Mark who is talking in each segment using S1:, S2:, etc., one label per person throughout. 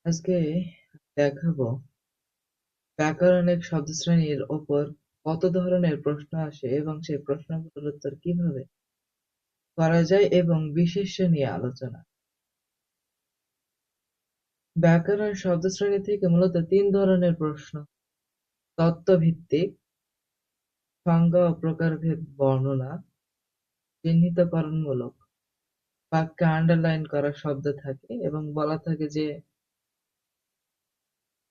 S1: আজকে দেখাবো ব্যাকরণিক শব্দশ্রেণীর ওপর কত ধরনের প্রশ্ন আসে এবং সেই প্রশ্নগুলোর উত্তর কিভাবে করা যায় এবং বিশেষ্য নিয়ে আলোচনা। ব্যাকরণ শব্দশ্রেণী থেকে মূলত তিন ধরনের প্রশ্ন: তত্ত্বভিত্তিক, সংজ্ঞা ও প্রকারভেদ বর্ণনা, চিহ্নিতকরণমূলক। বাক্যে আন্ডারলাইন করা শব্দ থাকে এবং বলা থাকে যে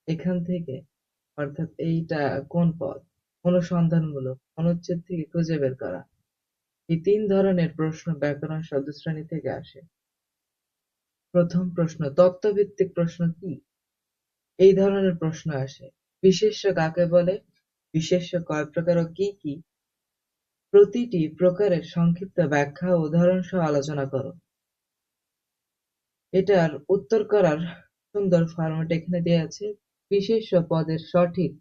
S1: এখান থেকে, অর্থাৎ এইটা কোন পদ। অনুসন্ধানমূলক, অনুচ্ছেদ থেকে খুঁজে বের করা। এই তিন ধরনের প্রশ্ন ব্যাকরণ শব্দশ্রেণী থেকে আসে। প্রথম প্রশ্ন: তত্ত্বভিত্তিক প্রশ্ন কি? এই ধরনের প্রশ্ন আসে: বিশেষ্য কাকে বলে, বিশেষ্য কয় প্রকার ও কি কি, প্রতিটি প্রকারের সংক্ষিপ্ত ব্যাখ্যা ও উদাহরণ সহ আলোচনা করো। এটার উত্তর করার সুন্দর ফরম্যাট এখানে দেয়া আছে। বিশেষ্য পদের সঠিক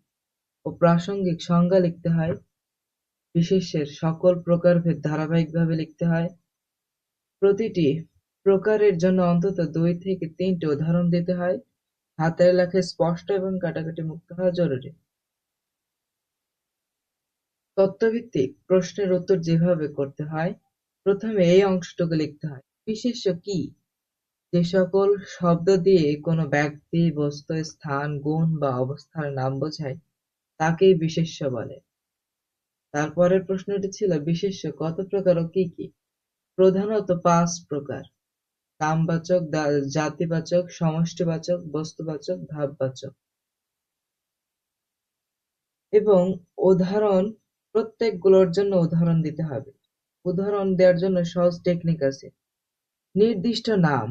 S1: ও প্রাসঙ্গিক সংজ্ঞা লিখতে হয়। বিশেষ্যের সকল প্রকারভেদ ধারাবাহিকভাবে লিখতে হয়। প্রতিটি প্রকারের জন্য অন্তত ২ থেকে ৩টি উদাহরণ দিতে হয়। হাতের লেখায় স্পষ্ট এবং কাটাকাটি মুক্ত হওয়া জরুরি। তথ্যভিত্তিক প্রশ্নের উত্তর যেভাবে করতে হয়: প্রথমে এই অংশটুকু লিখতে হয়। বিশেষ্য কি? যে সকল শব্দ দিয়ে কোনো ব্যক্তি, বস্তু, স্থান, গুণ বা অবস্থার নাম বোঝায় তাকেই বিশেষ্য বলে। তারপরের প্রশ্নটি ছিল বিশেষ্য কত প্রকার ও কি কি? প্রধানত ৫ প্রকার: নামবাচক, জাতিবাচক, সমষ্টিবাচক, বস্তুবাচক, ভাববাচক। এবং উদাহরণ, প্রত্যেকগুলোর জন্য উদাহরণ দিতে হবে। উদাহরণ দেওয়ার জন্য সহজ টেকনিক আছে। নির্দিষ্ট নাম: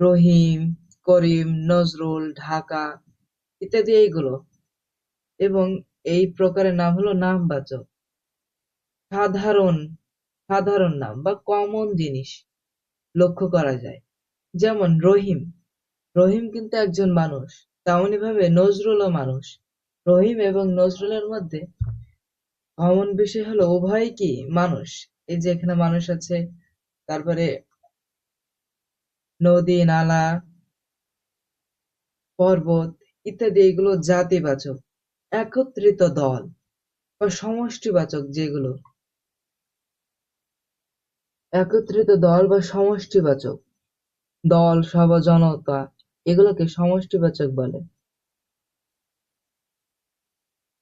S1: রহিম, করিম, নজরুল, ঢাকা ইত্যাদি এইগুলো। এবং এই প্রকারের নাম হলো নামবাচক। সাধারণ সাধারণ নাম বা কমন জিনিস লক্ষ্য করা যায়। যেমন রহিম, রহিম কিন্তু একজন মানুষ। তেমনি ভাবে নজরুলও মানুষ। রহিম এবং নজরুলের মধ্যে কমন বিষয় হলো উভয়ই কি মানুষ। এই যে এখানে মানুষ আছে, তারপরে নদী, নালা, পর্বত ইত্যাদি এগুলো জাতিবাচক। একত্রিত দল বা সমষ্টিবাচক, যেগুলো একত্রিত দল বা সমষ্টিবাচক, দল, সভা, জনতা এগুলোকে সমষ্টিবাচক বলে।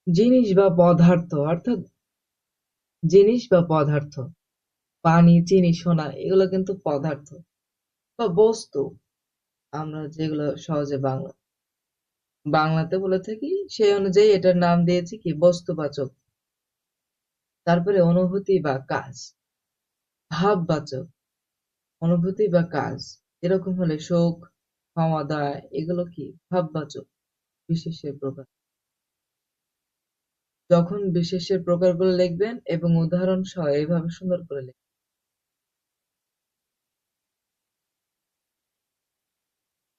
S1: জিনিস বা পদার্থ, অর্থাৎ জিনিস বা পদার্থ, পানি, চিনি, সোনা এগুলো কিন্তু পদার্থ বা বস্তু। আমরা যেগুলো সহজে বাংলাতে বলে থাকি সেই অনুযায়ী এটার নাম দিয়েছি কি বস্তুবাচক। তারপরে অনুভূতি বা কাজ, ভাববাচক। অনুভূতি বা কাজ এরকম হলে শোক, ক্ষমা, দয়া এগুলো কি ভাববাচক। বিশেষ্যের প্রকার: যখন বিশেষ্যের প্রকারগুলো লিখবেন এবং উদাহরণ সহ এইভাবে সুন্দর করে লিখবেন।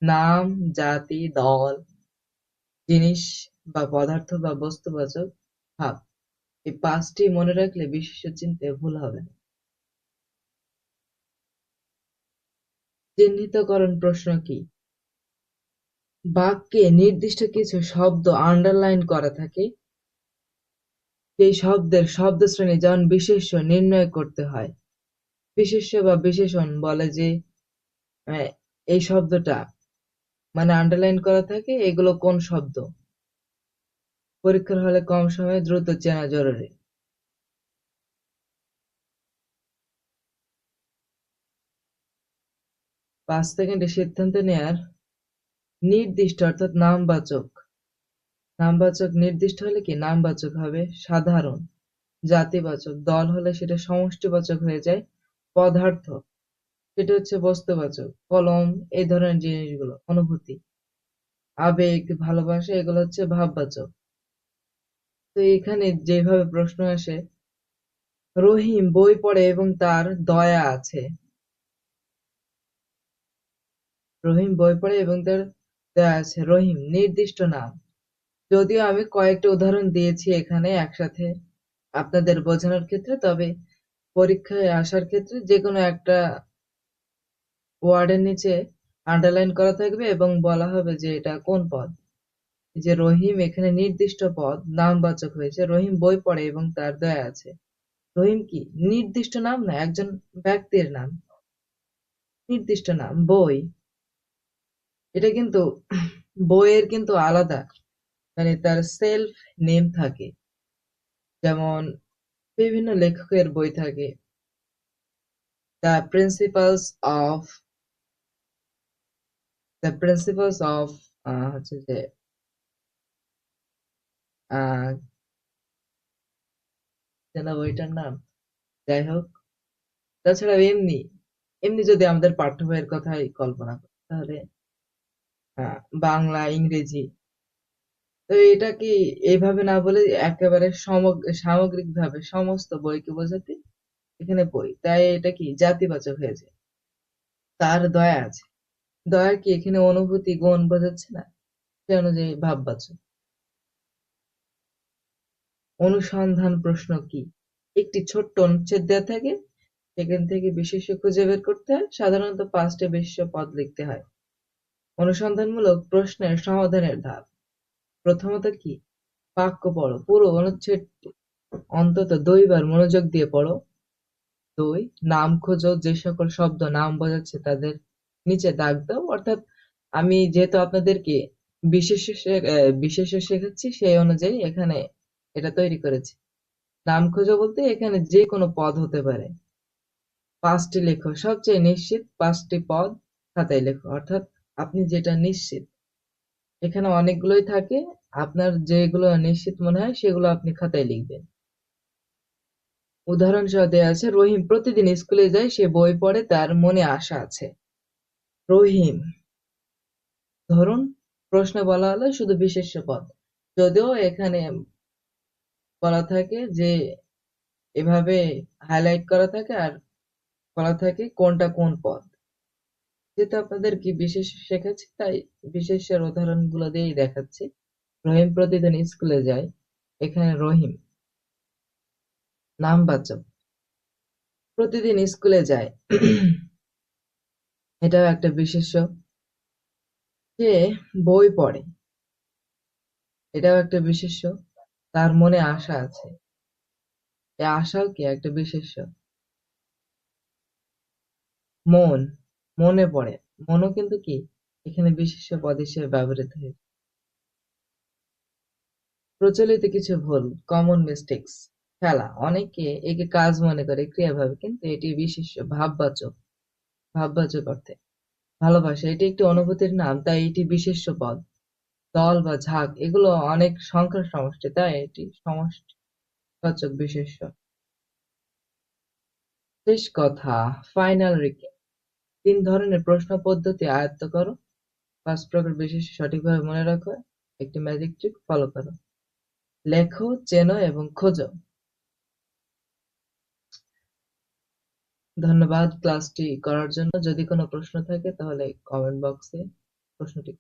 S1: নাম, জাতি, দল, জিনিস বা পদার্থ বা বস্তুবাচক, ভাব, এই ৫টি মনে রাখলে বিশেষ্য চিনতে ভুল হবে না। চিহ্নিতকরণ প্রশ্ন কি? বাক্যে নির্দিষ্ট কিছু শব্দ আন্ডারলাইন করা থাকে। সেই শব্দের শব্দশ্রেণী যেমন বিশেষ্য নির্ণয় করতে হয়। বিশেষ্য বা বিশেষণ বলে যে আহ, এই শব্দটা মানে আন্ডারলাইন করা থাকে, এগুলো কোন শব্দ। পরীক্ষার হলে কম সময়ে দ্রুত চেনা জরুরি। ৫ সেকেন্ডে সিদ্ধান্ত নেয়ার নির্দিষ্ট, অর্থাৎ নামবাচক। নামবাচক নির্দিষ্ট হলে কি নামবাচক হবে। সাধারণ, জাতিবাচক, দল হলে সেটা সমষ্টিবাচক হয়ে যায়। পদার্থ সেটা হচ্ছে বস্তুবাচক, কলম এই ধরনের জিনিসগুলো। অনুভূতি, আবেগ, ভালোবাসা এগুলো হচ্ছে ভাববাচক। তো এখানে যেভাবে প্রশ্ন আসে: রহিম বই পড়ে এবং তার দয়া আছে। রহিম বই পড়ে এবং তার দয়া আছে। রহিম নির্দিষ্ট নাম। যদিও আমি কয়েকটা উদাহরণ দিয়েছি এখানে একসাথে আপনাদের বোঝানোর ক্ষেত্রে, তবে পরীক্ষায় আসার ক্ষেত্রে যে কোনো একটা ওয়ার্ডের নিচে আন্ডারলাইন করা থাকবে এবং বলা হবে যে এটা কোন পদ। এই যে রহিম এখানে নির্দিষ্ট পদ নামবাচক হয়েছে। রহিম বই পড়ে এবং তার দয়া আছে। রহিম কি নির্দিষ্ট নাম না, একজন ব্যক্তির নাম। নির্দিষ্ট নাম বই, এটা কিন্তু বইয়ের কিন্তু আলাদা, মানে তার সেলফ নেম থাকে। যেমন বিভিন্ন লেখকের বই থাকে। The principles of the principles of হচ্ছে যে আহ যেন বইটার নাম, যাই হোক। তাছাড়া এমনি এমনি যদি আমাদের পাঠ্য বইয়ের কথাই কল্পনা করি তাহলে বাংলা ইংরেজি, তো এটা কি এইভাবে না বলে একেবারে সামগ্রিক ভাবে সমস্ত বইকে বোঝাতে এখানে বই, তাই এটা কি জাতিবাচক হয়েছে। তার দয়া আছে, দয়া কি এখানে অনুভূতি গুণ বোঝাচ্ছে না, সে অনুযায়ী ভাববাচক। অনুসন্ধান প্রশ্ন কি, একটি ছোট্ট অনুচ্ছেদ দেওয়া থাকে, সেখান থেকে বিশেষ্য খুঁজে বের করতে হয়। সাধারণত 5টি বিশেষ্য পদ লিখতে হয়। অনুসন্ধানমূলক প্রশ্নের সমাধানের ধাপ। প্রথমত কি, বাক্য পড়ো, পুরো অনুচ্ছেদটি অন্তত 2 বার মনোযোগ দিয়ে পড়ো। 2, নাম খোঁজো, যে সকল শব্দ নাম বোঝাচ্ছে তাদের নিচে দাগ দাও। অর্থাৎ আমি যেহেতু আপনাদেরকে বিশেষ্য শেখাচ্ছি, সেই অনুযায়ী এখানে এটা তৈরি করেছি। নাম খোঁজো বলতে এখানে যে কোনো পদ হতে পারে। 5টি লেখো, সবচেয়ে নিশ্চিত 5টি পদ খাতায় লেখো। অর্থাৎ আপনি যেটা নিশ্চিত, এখানে অনেকগুলোই থাকে, আপনার যেগুলো নিশ্চিত মনে হয় সেগুলো আপনি খাতায় লিখবেন। উদাহরণ সহ দেয়া আছে, রহিম প্রতিদিন স্কুলে যায়, সে বই পড়ে, তার মনে আশা আছে। রহিম, ধরুন প্রশ্নে বলা হলো শুধু বিশেষ্য পদ, যদিও এখানে বলা থাকে যে এভাবে হাইলাইট করা থাকে আর বলা থাকে কোনটা কোন পদ। যেহেতু আপনাদের কি বিশেষ শেখাচ্ছি, তাই বিশেষের উদাহরণগুলো দিয়েই দেখাচ্ছি। রহিম প্রতিদিন স্কুলে যায়, এখানে রহিম নামবাচক, প্রতিদিন স্কুলে যায় এটাও একটা বিশেষ্য। সে বই পড়ে, এটাও একটা বিশেষ্য। তার মনে আশা আছে, এই আশাও কি একটা বিশেষ্য। মন, মনে পড়ে, মনও কিন্তু কি এখানে বিশেষ্য পদ হিসেবে ব্যবহৃত হয়েছে। প্রচলিত কিছু ভুল, কমন মিস্টেক্স। খেলা, অনেকে একে কাজ মনে করে, ক্রিয়া ভাবে, কিন্তু এটি বিশেষ্য, ভাববাচক, ভাববাচক অর্থে। ভালোবাসা, এটি একটি অনুভূতির নাম, তাই এটি বিশেষ্য পদ। দল বা ঝাঁক, এগুলো অনেক সংখ্যার সমষ্টি, তাই এটি সমষ্টিবাচক বিশেষ্য। শেষ কথা, ফাইনাল রিক্যাপ। 3 ধরনের প্রশ্ন পদ্ধতি আয়ত্ত করো। 5 প্রকার বিশেষ্য সঠিকভাবে মনে রাখো। একটি ম্যাজিক ট্রিক ফলো করো। লেখো, চেনো এবং খোঁজো। ধন্যবাদ ক্লাসটি করার জন্য। যদি কোনো প্রশ্ন থাকে তাহলে কমেন্ট বক্সে প্রশ্নটি